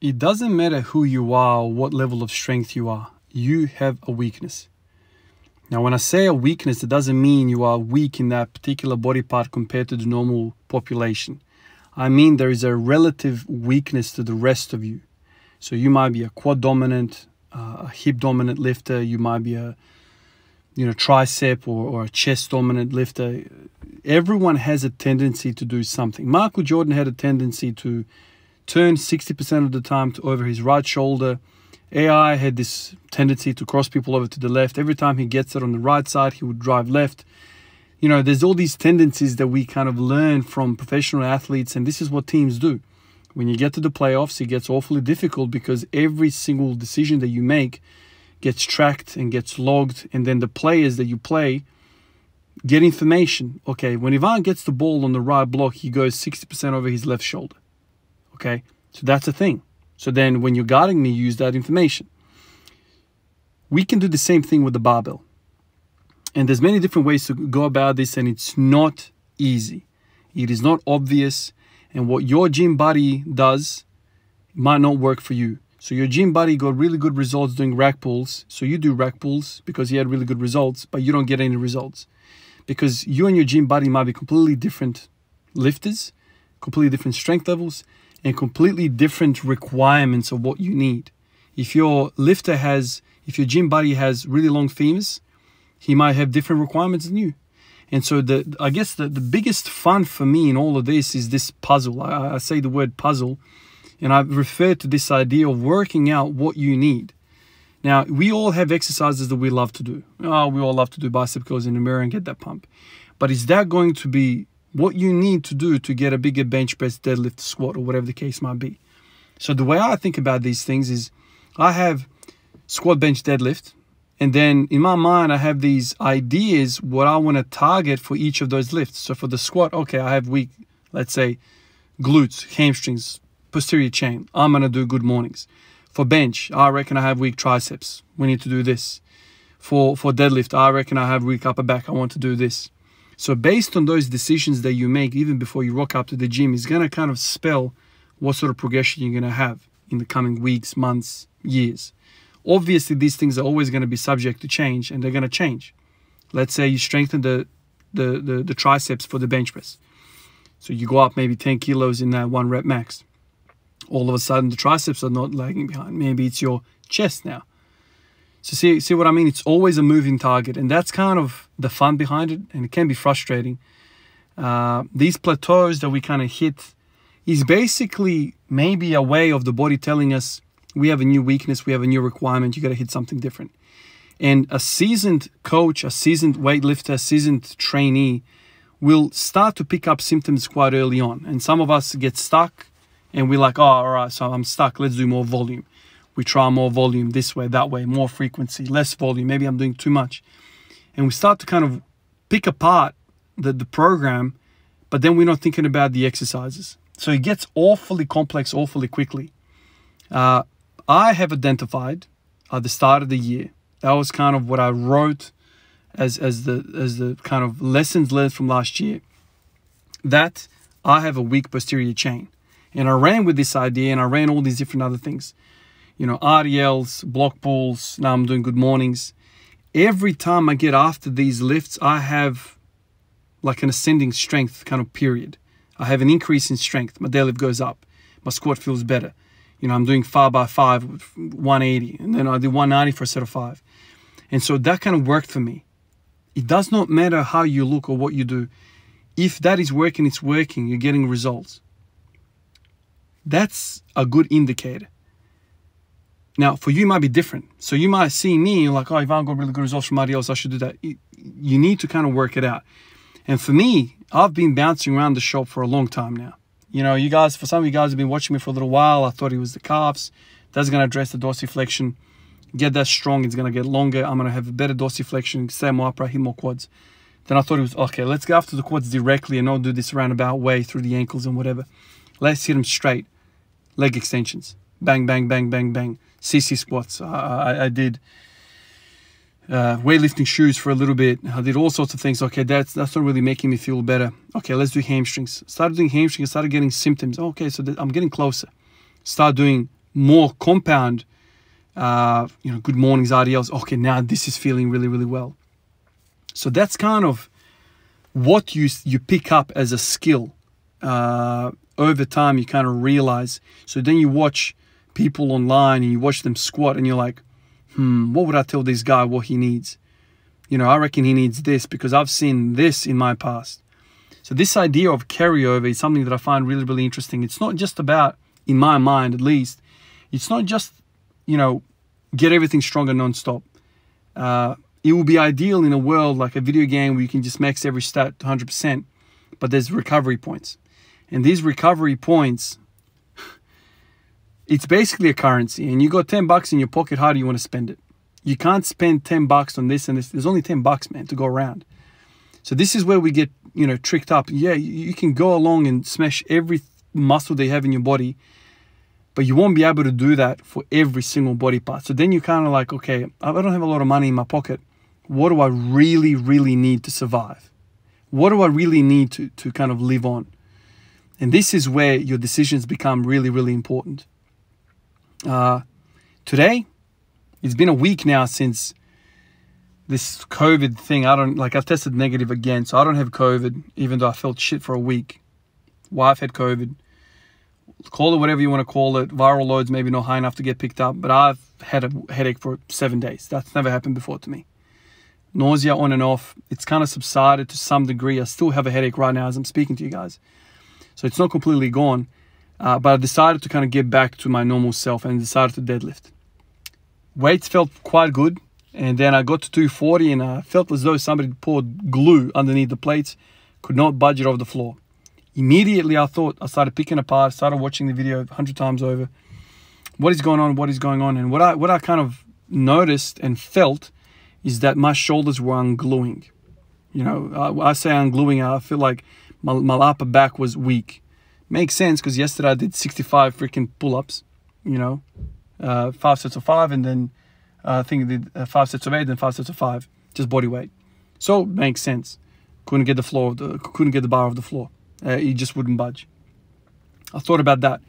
It doesn't matter who you are or what level of strength you are. You have a weakness. Now, when I say a weakness, it doesn't mean you are weak in that particular body part compared to the normal population. I mean there is a relative weakness to the rest of you. So you might be a quad dominant, a hip dominant lifter. You might be a tricep or a chest dominant lifter. Everyone has a tendency to do something. Michael Jordan had a tendency to turn 60% of the time over his right shoulder. AI had this tendency to cross people over to the left. Every time he gets it on the right side, he would drive left. You know, there's all these tendencies that we kind of learn from professional athletes, and this is what teams do. When you get to the playoffs, it gets awfully difficult because every single decision that you make gets tracked and gets logged, and then the players that you play get information. Okay, when Ivan gets the ball on the right block, he goes 60% over his left shoulder. Okay, so that's a thing. So then when you're guarding me, use that information. We can do the same thing with the barbell. And there's many different ways to go about this, and it's not easy. It is not obvious, and what your gym buddy does might not work for you. So your gym buddy got really good results doing rack pulls, so you do rack pulls because he had really good results, but you don't get any results. Because you and your gym buddy might be completely different lifters, completely different strength levels, and completely different requirements of what you need. If your gym buddy has really long femurs, he might have different requirements than you. And so I guess the biggest fun for me in all of this is this puzzle. I say the word puzzle, and I refer to this idea of working out what you need. Now, we all have exercises that we love to do. We all love to do bicep curls in the mirror and get that pump. But is that going to be what you need to do to get a bigger bench press, deadlift, squat, or whatever the case might be? So the way I think about these things is I have squat, bench, deadlift. And then in my mind, I have these ideas what I want to target for each of those lifts. So for the squat, okay, I have weak, let's say, glutes, hamstrings, posterior chain. I'm going to do good mornings. For bench, I reckon I have weak triceps. We need to do this. For deadlift, I reckon I have weak upper back. I want to do this. So based on those decisions that you make, even before you rock up to the gym, is going to kind of spell what sort of progression you're going to have in the coming weeks, months, years. Obviously, these things are always going to be subject to change, and they're going to change. Let's say you strengthen the triceps for the bench press. So you go up maybe 10 kilos in that 1 rep max. All of a sudden, the triceps are not lagging behind. Maybe it's your chest now. So see what I mean? It's always a moving target, and that's kind of the fun behind it, and it can be frustrating. These plateaus that we kind of hit is basically maybe a way of the body telling us we have a new weakness, we have a new requirement, you got to hit something different. And a seasoned coach, a seasoned weightlifter, a seasoned trainee will start to pick up symptoms quite early on. And some of us get stuck, and we're like, oh, all right, so I'm stuck, let's do more volume. We try more volume this way, that way, more frequency, less volume. Maybe I'm doing too much. And we start to kind of pick apart the program, but then we're not thinking about the exercises. So it gets awfully complex awfully quickly. I have identified at the start of the year, that was kind of what I wrote as the kind of lessons learned from last year, that I have a weak posterior chain. And I ran with this idea, and I ran all these different other things. You know, RDLs, block pulls, now I'm doing good mornings. Every time I get after these lifts, I have like an ascending strength kind of period. I have an increase in strength. My deadlift goes up. My squat feels better. You know, I'm doing 5x5 with 180, and then I do 190 for a set of 5. And so that kind of worked for me. It does not matter how you look or what you do. If that is working, it's working. You're getting results. That's a good indicator. Now, for you, it might be different. So you might see me, you're like, oh, Ivan got really good results from RDLs, I should do that. You need to kind of work it out. And for me, I've been bouncing around the shop for a long time now. You know, you guys, for some of you guys have been watching me for a little while. I thought it was the calves. That's going to address the dorsiflexion. Get that strong. It's going to get longer. I'm going to have a better dorsiflexion, stay more upright, hit more quads. Then I thought it was, okay, let's go after the quads directly and not do this roundabout way through the ankles and whatever. Let's hit them straight. Leg extensions. Bang, bang, bang, bang, bang. CC squats. I did weightlifting shoes for a little bit. I did all sorts of things. Okay, that's not really making me feel better. Okay, let's do hamstrings. Started doing hamstrings, started getting symptoms. Okay, so I'm getting closer. Start doing more compound, good mornings, RDLs. Okay, now this is feeling really, really well. So that's kind of what you pick up as a skill. Over time, you kind of realize. So then you watch people online and you watch them squat and you're like, what would I tell this guy what he needs? I reckon he needs this because I've seen this in my past. So this idea of carryover is something that I find really, really interesting. It's not just about, in my mind at least, it's not just, get everything stronger non-stop. It would be ideal in a world like a video game where you can just max every stat to 100%, but there's recovery points. And these recovery points, it's basically a currency. And you got $10 in your pocket, how do you want to spend it? You can't spend $10 on this and this. There's only $10, man, to go around. So this is where we get, tricked up. Yeah, you can go along and smash every muscle they have in your body, but you won't be able to do that for every single body part. So then you kind of like, okay, I don't have a lot of money in my pocket. What do I really, really need to survive? What do I really need to kind of live on? And this is where your decisions become really, really important. Today, it's been a week now since this COVID thing. I've tested negative again, so I don't have COVID, even though I felt shit for a week. Wife had COVID. Call it whatever you want to call it. Viral loads maybe not high enough to get picked up, but I've had a headache for 7 days. That's never happened before to me. Nausea on and off. It's kind of subsided to some degree. I still have a headache right now as I'm speaking to you guys. So it's not completely gone. But I decided to kind of get back to my normal self and decided to deadlift. Weights felt quite good. And then I got to 240 and I felt as though somebody poured glue underneath the plates. Could not budge it off the floor. Immediately I started picking apart, started watching the video 100 times over. What is going on? What is going on? And what I kind of noticed and felt is that my shoulders were ungluing. I say ungluing, I feel like my upper back was weak. Makes sense because yesterday I did 65 freaking pull-ups, 5 sets of 5, and then I think I did 5 sets of 8, then 5 sets of 5, just body weight. So makes sense. Couldn't get the bar off the floor. It just wouldn't budge. I thought about that,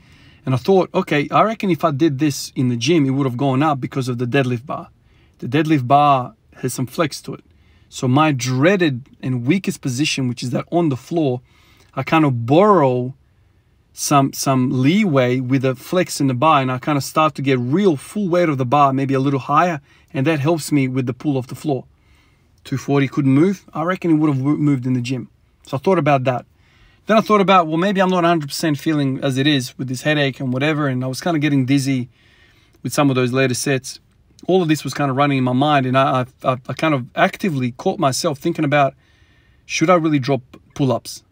and I thought, okay, I reckon if I did this in the gym, it would have gone up because of the deadlift bar. The deadlift bar has some flex to it. So my dreaded and weakest position, which is that on the floor, I kind of borrow some leeway with a flex in the bar, and I kind of start to get real full weight of the bar, maybe a little higher, and that helps me with the pull off the floor. 240 couldn't move. I reckon it would have moved in the gym. So I thought about that. Then I thought about, well, maybe I'm not 100% feeling as it is with this headache and whatever, and I was kind of getting dizzy with some of those later sets. All of this was kind of running in my mind, and I kind of actively caught myself thinking about, should I really drop pull-ups?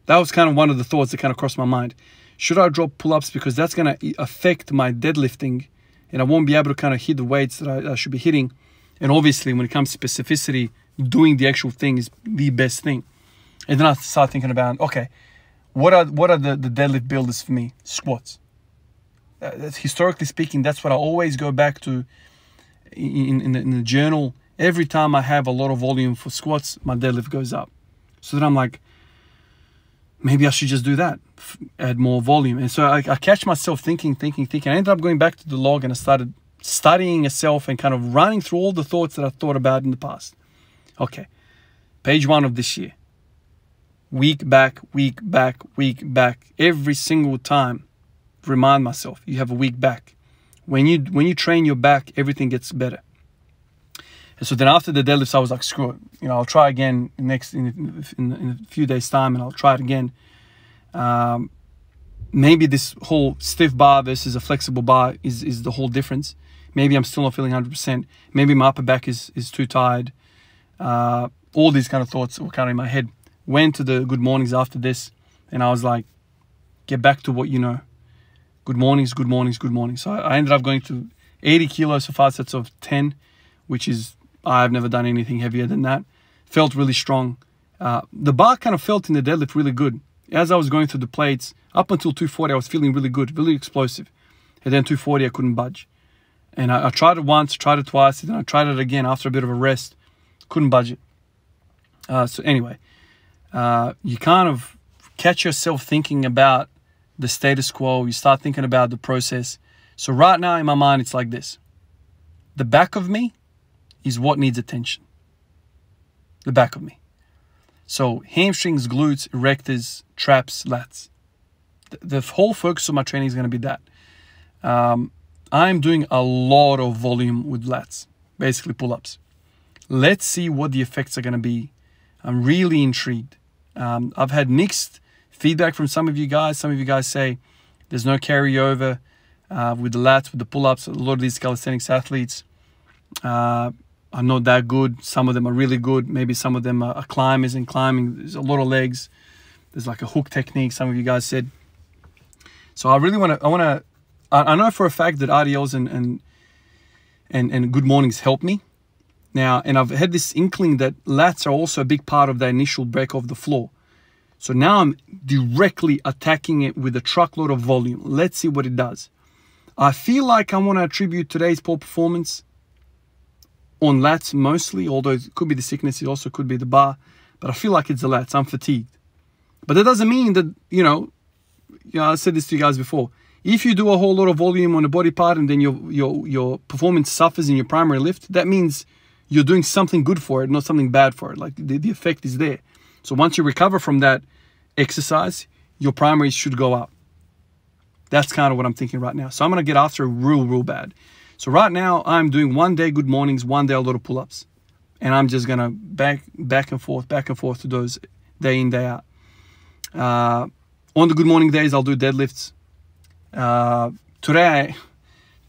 That was kind of one of the thoughts that kind of crossed my mind. Should I drop pull-ups because that's going to affect my deadlifting, and I won't be able to kind of hit the weights that I should be hitting. And obviously, when it comes to specificity, doing the actual thing is the best thing. And then I started thinking about, okay, what are the deadlift builders for me? Squats. Historically speaking, that's what I always go back to in the journal. Every time I have a lot of volume for squats, my deadlift goes up. So then I'm like, maybe I should just do that, add more volume. And so I catch myself thinking. I ended up going back to the log and I started studying myself and kind of running through all the thoughts that I thought about in the past. Okay, page 1 of this year. Week back. Every single time, remind myself, you have a week back. When you train your back, everything gets better. And so then after the deadlifts, I was like, screw it. I'll try again in a few days' time, and I'll try it again. Maybe this whole stiff bar versus a flexible bar is the whole difference. Maybe I'm still not feeling 100%. Maybe my upper back is too tired. All these kind of thoughts were kind of in my head. Went to the good mornings after this, and I was like, get back to what you know. Good mornings. So I ended up going to 80 kilos for 5 sets of 10, which is, I've never done anything heavier than that. Felt really strong. The bar kind of felt in the deadlift really good. As I was going through the plates, up until 240, I was feeling really good, really explosive. And then 240, I couldn't budge. And I tried it once, tried it twice, and then I tried it again after a bit of a rest. Couldn't budge it. So anyway, you kind of catch yourself thinking about the status quo. You start thinking about the process. So right now in my mind, it's like this. The back of me is what needs attention. The back of me. So hamstrings, glutes, erectors, traps, lats. The whole focus of my training is going to be that. I'm doing a lot of volume with lats, basically pull-ups. Let's see what the effects are going to be. I'm really intrigued. I've had mixed feedback from some of you guys. Some of you guys say there's no carryover with the lats, with the pull-ups. A lot of these calisthenics athletes are not that good. Some of them are really good. Maybe some of them are climbers and climbing. There's a lot of legs. There's like a hook technique, some of you guys said. So I really want to, I know for a fact that RDLs and good mornings help me. Now, and I've had this inkling that lats are also a big part of the initial break of the floor. So now I'm directly attacking it with a truckload of volume. Let's see what it does. I feel like I want to attribute today's poor performance on lats mostly, although it could be the sickness, it also could be the bar, but I feel like it's the lats. I'm fatigued. But that doesn't mean that, I said this to you guys before. If you do a whole lot of volume on a body part and then your performance suffers in your primary lift, that means you're doing something good for it, not something bad for it. Like the effect is there. So once you recover from that exercise, your primaries should go up. That's kind of what I'm thinking right now. So I'm going to get after it real bad. So right now I'm doing 1 day good mornings, 1 day a lot of pull-ups. And I'm just going to back and forth to those day in, day out. On the good morning days, I'll do deadlifts. Today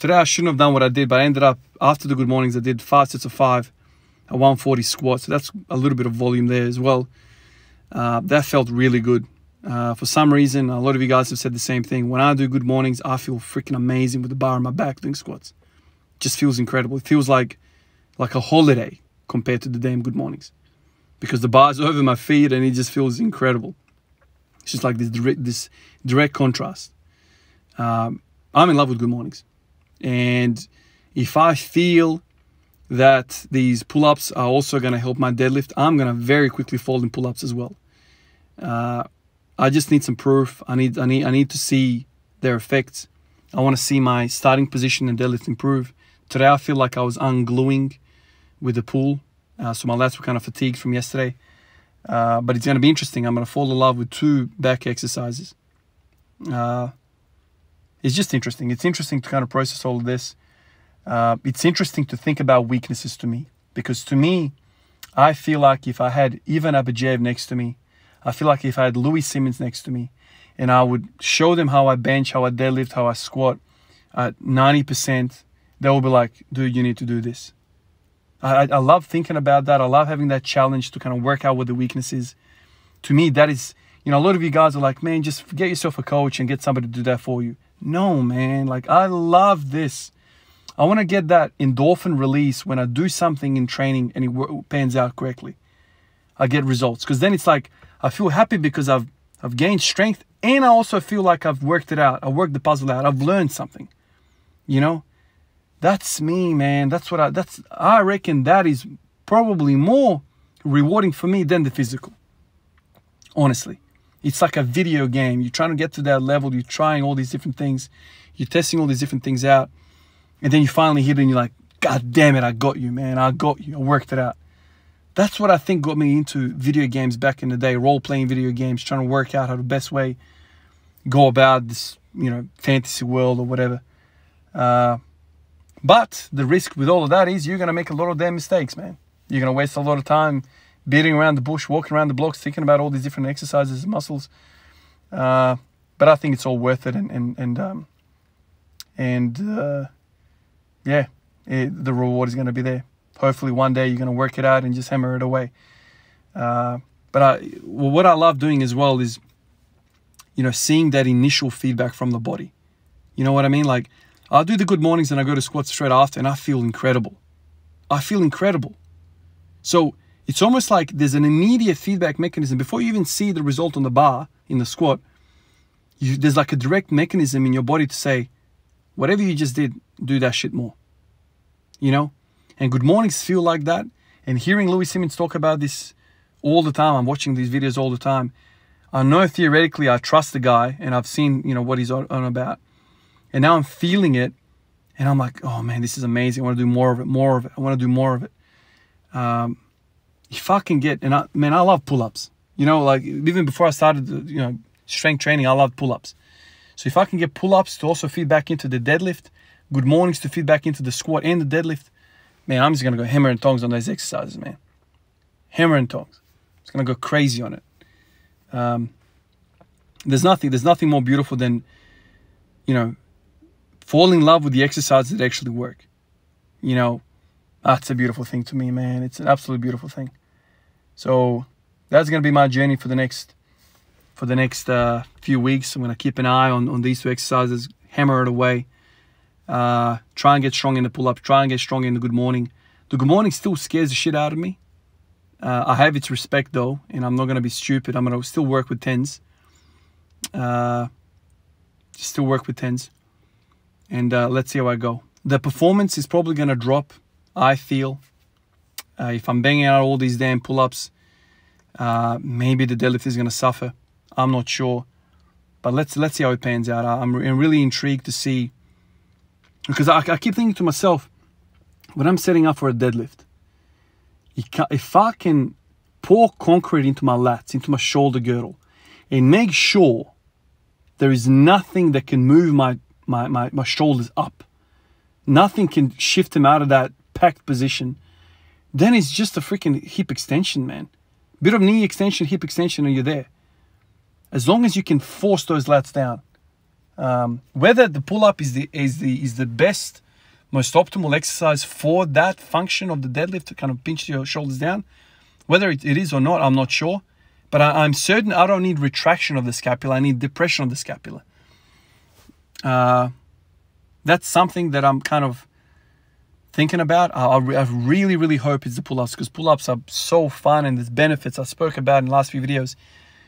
I shouldn't have done what I did, but I ended up, after the good mornings, I did 5 sets of 5, a 140 squat. So that's a little bit of volume there as well. That felt really good. For some reason, a lot of you guys have said the same thing. When I do good mornings, I feel freaking amazing with the bar on my back doing squats. It just feels incredible. It feels like a holiday compared to the damn good mornings, because the bar's over my feet and it just feels incredible. It's just like this direct contrast. I'm in love with good mornings. And if I feel that these pull-ups are also going to help my deadlift, I'm going to very quickly fold in pull-ups as well. I just need some proof. I need to see their effects. I want to see my starting position and deadlift improve. Today I feel like I was ungluing with the pull. So my lats were kind of fatigued from yesterday. But it's going to be interesting. I'm going to fall in love with 2 back exercises. It's just interesting. It's interesting to kind of process all of this. It's interesting to think about weaknesses to me. Because to me, I feel like if I had Ivan Abajev next to me, I feel like if I had Louis Simmons next to me, and I would show them how I bench, how I deadlift, how I squat at 90%, they will be like, dude, you need to do this. I love thinking about that. I love having that challenge to kind of work out what the weakness is. To me, that is, a lot of you guys are like, man, just get yourself a coach and get somebody to do that for you. No, man, like I love this. I want to get that endorphin release when I do something in training and it pans out correctly. I get results, because then it's like I feel happy because I've gained strength, and I also feel like I've worked it out. I worked the puzzle out. I've learned something. That's me, man. I reckon that is probably more rewarding for me than the physical. Honestly, it's like a video game. You're trying to get to that level. You're trying all these different things. You're testing all these different things out. And then you finally hit it and you're like, God damn it, I got you, man. I got you. I worked it out. That's what I think got me into video games back in the day, role-playing video games, trying to work out how the best way go about this, fantasy world or whatever. But the risk with all of that is you're going to make a lot of damn mistakes, man. You're going to waste a lot of time beating around the bush, walking around the blocks, thinking about all these different exercises and muscles. But I think it's all worth it. The reward is going to be there. Hopefully one day you're going to work it out and just hammer it away. But what I love doing as well is, seeing that initial feedback from the body. You know what I mean? Like, I'll do the good mornings and I go to squats straight after and I feel incredible. I feel incredible. So it's almost like there's an immediate feedback mechanism. Before you even see the result on the bar in the squat, there's like a direct mechanism in your body to say, whatever you just did, do that shit more. And good mornings feel like that. And hearing Louis Simmons talk about this all the time, I'm watching these videos all the time. I know theoretically I trust the guy and I've seen, what he's on about. And now I'm feeling it. And I'm like, oh man, this is amazing. I want to do more of it, more of it. I want to do more of it. If I can get, and man, I love pull-ups. You know, like even before I started, strength training, I loved pull-ups. So if I can get pull-ups to also feed back into the deadlift, good mornings to feed back into the squat and the deadlift, man, I'm just going to go hammer and tongs on those exercises, man. Hammer and tongs. It's going to go crazy on it. There's nothing more beautiful than, fall in love with the exercises that actually work. That's a beautiful thing to me, man. It's an absolute beautiful thing. So that's going to be my journey for the next few weeks. I'm going to keep an eye on these two exercises, hammer it away. Try and get strong in the pull-up. Try and get strong in the good morning. The good morning still scares the shit out of me. I have its respect though, and I'm not going to be stupid. I'm going to still work with tens. Still work with tens. And let's see how I go. The performance is probably going to drop, I feel. If I'm banging out all these damn pull-ups, maybe the deadlift is going to suffer. I'm not sure. But let's see how it pans out. I'm really intrigued to see. Because I keep thinking to myself, when I'm setting up for a deadlift, if I can pour concrete into my lats, into my shoulder girdle, and make sure there is nothing that can move my shoulders up, nothing can shift them out of that packed position, then it's just a freaking hip extension, man. Bit of knee extension, hip extension, and you're there. As long as you can force those lats down. Whether the pull-up is the best, most optimal exercise for that function of the deadlift to kind of pinch your shoulders down, whether it is or not, I'm not sure. But I'm certain I don't need retraction of the scapula. I need depression of the scapula. That's something that I'm kind of thinking about. I really, really hope it's the pull-ups, because pull-ups are so fun and there's benefits I spoke about in the last few videos.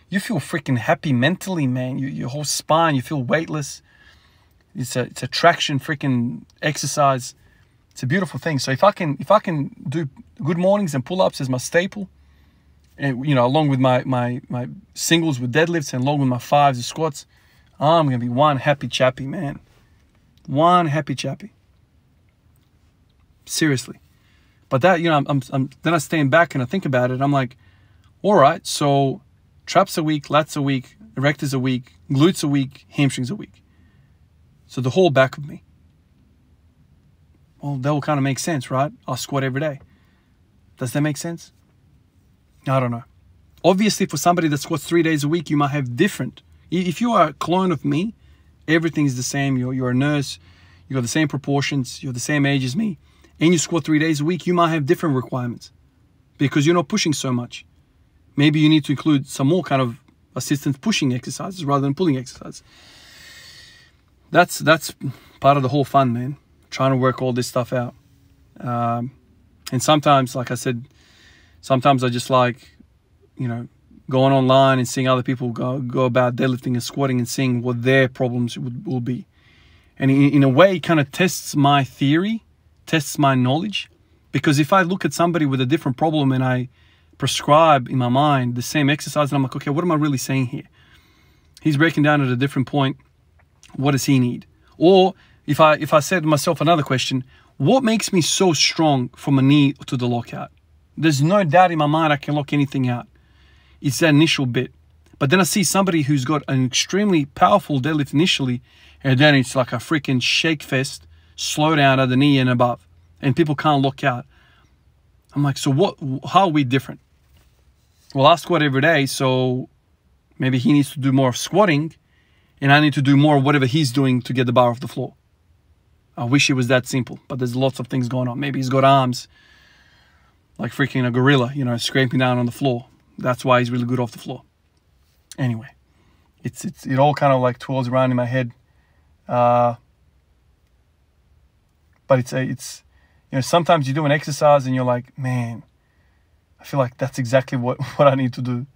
You feel freaking happy mentally, man. Your whole spine, you feel weightless. It's a traction freaking exercise. It's a beautiful thing. So if I can do good mornings and pull-ups as my staple, and along with my singles with deadlifts and along with my fives and squats, I'm gonna be one happy chappy, man. One happy chappy. Seriously. But that, then I stand back and I think about it. I'm like, all right, so traps a week, lats a week, erectors a week, glutes a week, hamstrings a week. So the whole back of me. Well, that will kind of make sense, right? I'll squat every day. Does that make sense? I don't know. Obviously, for somebody that squats 3 days a week, you might have different. If you are a clone of me, everything's the same. You're a nurse. You got the same proportions. You're the same age as me. And you squat 3 days a week, you might have different requirements because you're not pushing so much. Maybe you need to include some more kind of assistance pushing exercises rather than pulling exercises. That's part of the whole fun, man. Trying to work all this stuff out. And sometimes, like I said, sometimes I just like, going online and seeing other people go about deadlifting and squatting and seeing what their problems will be. And in a way, it kind of tests my theory, tests my knowledge. Because if I look at somebody with a different problem and I prescribe in my mind the same exercise, and I'm like, okay, what am I really saying here? He's breaking down at a different point. What does he need? Or if I said to myself another question, what makes me so strong from a knee to the lockout? There's no doubt in my mind I can lock anything out. It's that initial bit. But then I see somebody who's got an extremely powerful deadlift initially, and then it's like a freaking shake fest, slow down at the knee and above, and people can't lock out. I'm like, so how are we different? Well, I squat every day, so maybe he needs to do more of squatting, and I need to do more of whatever he's doing to get the bar off the floor. I wish it was that simple, but there's lots of things going on. Maybe he's got arms like freaking a gorilla, scraping down on the floor. That's why he's really good off the floor. Anyway, it all kind of like twirls around in my head. But it's sometimes you do an exercise and you're like, man, I feel like that's exactly what I need to do.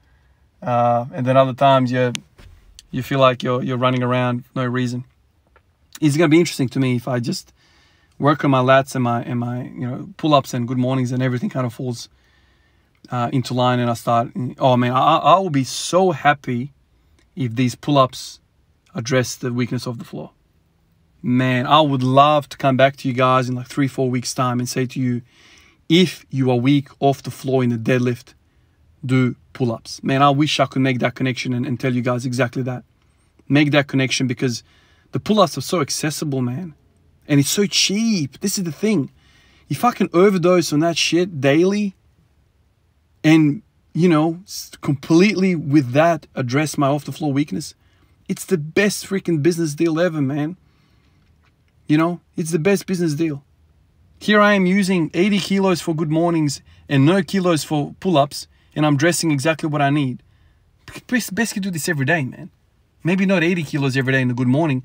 And then other times you feel like you're running around for no reason. It's gonna be interesting to me if I just work on my lats and my pull-ups and good mornings and everything kind of falls into line, and I start. Oh man, I will be so happy if these pull-ups address the weakness of the floor. man, I would love to come back to you guys in like 3-4 weeks time and say to you, if you are weak off the floor in the deadlift, do pull-ups. Man, I wish I could make that connection and tell you guys exactly that. Make that connection, because the pull-ups are so accessible, man. And it's so cheap. This is the thing. If I can overdose on that shit daily and, you know, completely with that address my off-the-floor weakness, it's the best freaking business deal ever, man. You know, it's the best business deal. Here I am using 80 kilos for good mornings and no kilos for pull-ups, and I'm dressing exactly what I need. Best to do this every day, man. Maybe not 80 kilos every day in the good morning,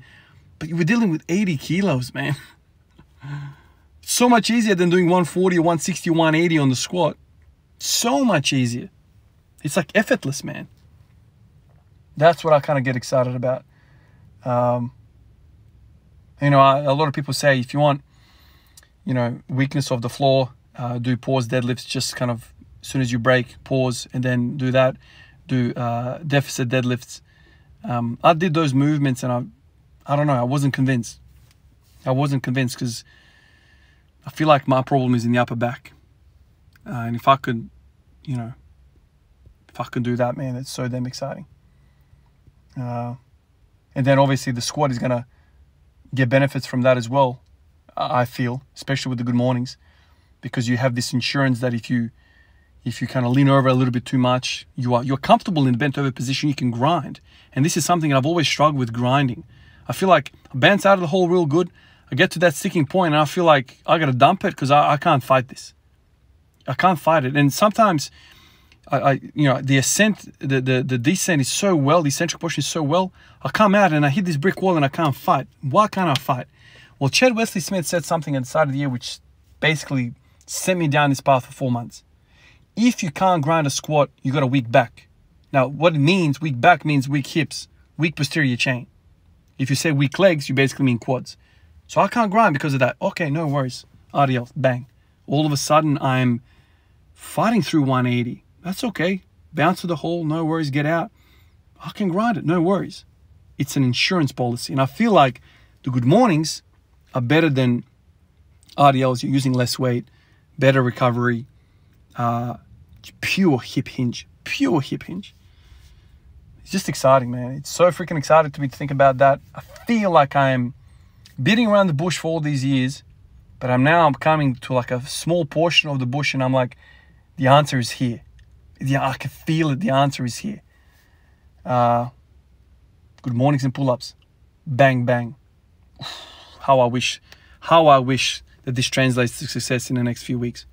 but we're dealing with 80 kilos, man. So much easier than doing 140, 160, 180 on the squat. So much easier. It's like effortless, man. That's what I kind of get excited about. You know, a lot of people say if you want, you know, weakness of the floor, do pause deadlifts, just kind of as soon as you break, pause, and then do that. Do deficit deadlifts. I did those movements and I don't know, I wasn't convinced. I wasn't convinced because I feel like my problem is in the upper back. And if I could, you know, if I could do that, man, it's so damn exciting. And then obviously the squat is going to get benefits from that as well, I feel, especially with the good mornings, because you have this insurance that if you kind of lean over a little bit too much, you're comfortable in the bent over position, you can grind. And this is something I've always struggled with, grinding. I feel like I bounce out of the hole real good. I get to that sticking point and I feel like I got to dump it because I can't fight this. I can't fight it. And sometimes, you know, the ascent, the descent is so well, the eccentric portion is so well, I come out and I hit this brick wall and I can't fight. Why can't I fight? Well, Chad Wesley Smith said something at the start of the year which basically sent me down this path for 4 months. If you can't grind a squat, you got a weak back. Now, what it means, weak back means weak hips, weak posterior chain. If you say weak legs, you basically mean quads. So I can't grind because of that. Okay, no worries. RDL, bang. All of a sudden, I'm fighting through 180. That's okay. Bounce to the hole, no worries, get out. I can grind it, no worries. It's an insurance policy. And I feel like the good mornings are better than RDLs. You're using less weight, better recovery, pure hip hinge, pure hip hinge. It's just exciting, man. It's so freaking exciting to me to think about that. I feel like I'm beating around the bush for all these years, but I'm coming to like a small portion of the bush and I'm like, the answer is here. Yeah, I can feel it. The answer is here. Good mornings and pull-ups. Bang, bang. How I wish that this translates to success in the next few weeks,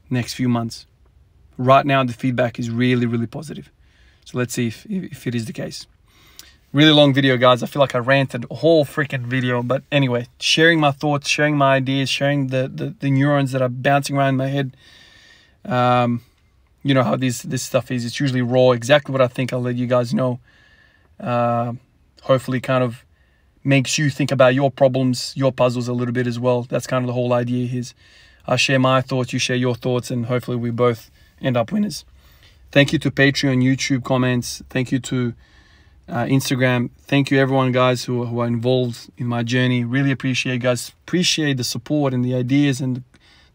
next few months. Right now, the feedback is really, really positive. So let's see if it is the case. Really long video, guys. I feel like I ranted a whole freaking video. But anyway, sharing my thoughts, sharing my ideas, sharing the neurons that are bouncing around my head. You know how this stuff is. It's usually raw, exactly what I think. I'll let you guys know. Hopefully kind of makes you think about your problems, your puzzles a little bit as well. That's kind of the whole idea here. I share my thoughts, you share your thoughts, and hopefully we both end up winners. Thank you to Patreon, YouTube comments. Thank you to Instagram. Thank you everyone, guys, who are involved in my journey. Really appreciate you guys. Appreciate the support and the ideas and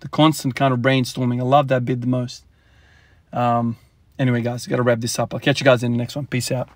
the constant kind of brainstorming. I love that bit the most. Anyway, guys, I got to wrap this up. I'll catch you guys in the next one. Peace out.